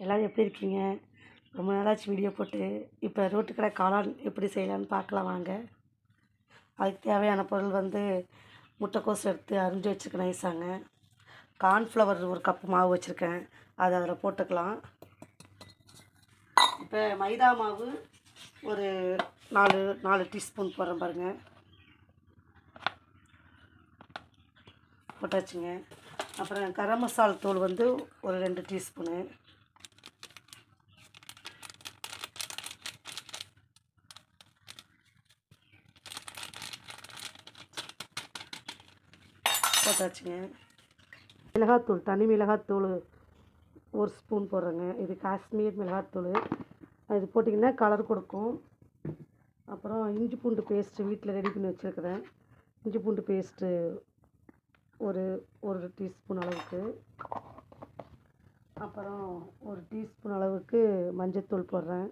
எல்லோரும் எப்படி இருக்கீங்க? ரொம்ப நாளாச்சு வீடியோ போட்டு. இப்போ ரோட்டுக்கடை காளான் எப்படி செய்யலான்னு பார்க்கலாம் வாங்க. அதுக்கு தேவையான பொருள் வந்து முட்டைக்கோஸ் எடுத்து அரிஞ்சு வச்சுருக்கேன் நைஸாங்க. கார்ன்ஃப்ளவர் ஒரு கப்பு மாவு வச்சுருக்கேன், அதை அதில் போட்டுக்கலாம். இப்போ மைதா மாவு ஒரு 4 டீஸ்பூன் போடுறேன் பாருங்கள், போட்டாச்சுங்க. அப்புறம் கரம் மசாலா தூள் வந்து ஒரு 2 டீஸ்பூனு, போட்டாச்சுங்க. மிளகாத்தூள், தனி மிளகாத்தூள் 1 ஸ்பூன் போடுறேங்க. இது காஷ்மீர் மிளகாத்தூள். இது போட்டிங்கன்னா கலர் கொடுக்கும். அப்புறம் இஞ்சி பூண்டு பேஸ்ட்டு வீட்டில் ரெடி பண்ணி வச்சுருக்கிறேன். இஞ்சி பூண்டு பேஸ்ட்டு ஒரு டீஸ்பூன் அளவுக்கு. அப்புறம் 1 டீஸ்பூன் அளவுக்கு மஞ்சத்தூள் போடுறேன்.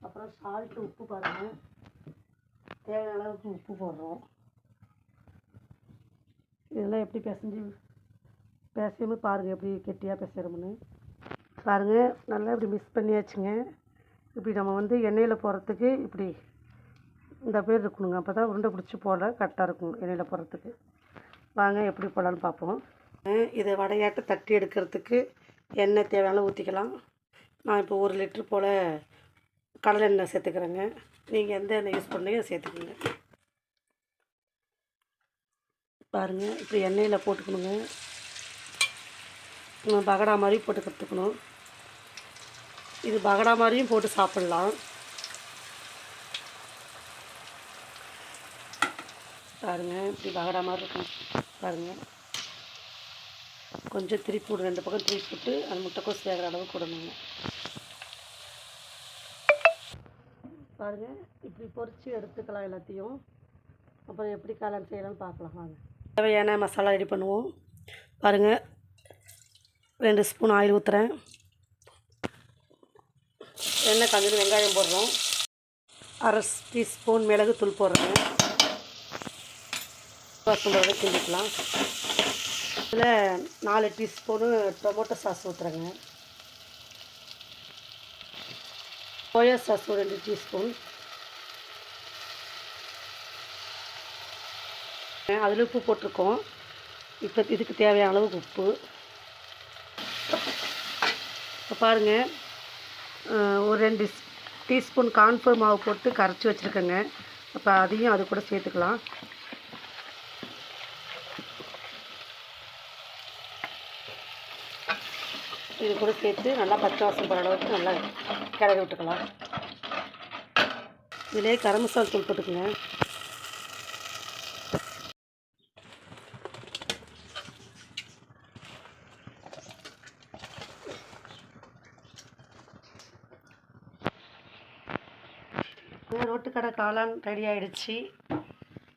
அப்புறம் சால்ட்டு, உப்பு பாருங்கள், தேவையான அளவுக்கு உப்பு போடுறோம். இதெல்லாம் எப்படி பிசையும்போது பாருங்கள், எப்படி கெட்டியாக பிசைகிறோம்னு பாருங்கள். நல்லா இப்படி மிக்ஸ் பண்ணியாச்சுங்க. இப்படி நம்ம வந்து எண்ணெயில் போடுறதுக்கு இப்படி இந்த பேர் இருக்கணுங்க, அப்போ தான் உருண்டை பிடிச்சி போட கரெக்டாக இருக்கும் எண்ணெயில் போடுறதுக்கு. வாங்க எப்படி போடலான்னு பார்ப்போம். இதை வடையாட்ட தட்டி எடுக்கிறதுக்கு எண்ணெய் தேவையான ஊற்றிக்கலாம். நான் இப்போ 1 லிட்ரு போல் கடலை எண்ணெய் சேர்த்துக்கிறேங்க. நீங்கள் எந்த எண்ணெய் யூஸ் பண்ணீங்க சேர்த்துக்கோங்க. பாருங்கள், இப்படி எண்ணெயில் போட்டுக்கணுங்க. பகடா மாதிரி போட்டு கற்றுக்கணும். இது பகடா மாதிரியும் போட்டு சாப்பிட்லாம். பாருங்கள், இப்படி பகடா மாதிரி இருக்கும் பாருங்கள். கொஞ்சம் திருப்பி விடு, 2 பக்கம் திருப்பி விட்டு அந்த முட்டைக்கோஸ் வேகிற அளவுக்கு விடணுங்க. பாருங்கள், இப்படி பொரித்து எடுத்துக்கலாம் எல்லாத்தையும். அப்புறம் எப்படி காளான் செய்யலாம்னு பார்க்கலாம் வாங்க. தேவையான மசாலா ரெடி பண்ணுவோம். பாருங்கள், 2 ஸ்பூன் ஆயில் ஊற்றுறேன். எண்ணெய் காஞ்சது, வெங்காயம் போடுறோம். 1/2 டீஸ்பூன் மிளகு தூள் போடுறேன். வாசனை கிண்டிக்கலாம். இதில் 4 டீஸ்பூனு டொமேட்டோ சாஸ் ஊற்றுறேங்க. சோயா சாஸ் ஒரு 2 டீஸ்பூன். அதில் உப்பு போட்டிருக்கோம். இப்போ இதுக்கு தேவையான அளவுக்கு உப்பு. இப்போ பாருங்கள், ஒரு 2 டீஸ்பூன் கார்ன்ஃப்ளவர் மாவு போட்டு கரைச்சி வச்சுருக்கேங்க. அப்போ அதையும் அது கூட சேர்த்துக்கலாம். இது கூட சேர்த்து நல்லா பச்சை வாசம் போகிற அளவுக்கு நல்லா கிளறி விட்டுக்கலாம். இதிலே கரம் மசாலா தூள் போட்டுக்குங்க. ரோட்டுக்கடை காளான் ரெடி ஆகிடுச்சு.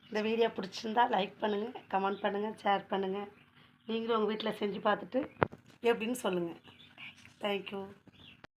இந்த வீடியோ பிடிச்சிருந்தா லைக் பண்ணுங்கள், கமெண்ட் பண்ணுங்கள், ஷேர் பண்ணுங்கள். நீங்களும் உங்கள் வீட்டில் செஞ்சு பார்த்துட்டு எப்படின்னு சொல்லுங்கள். தேங்க்யூ.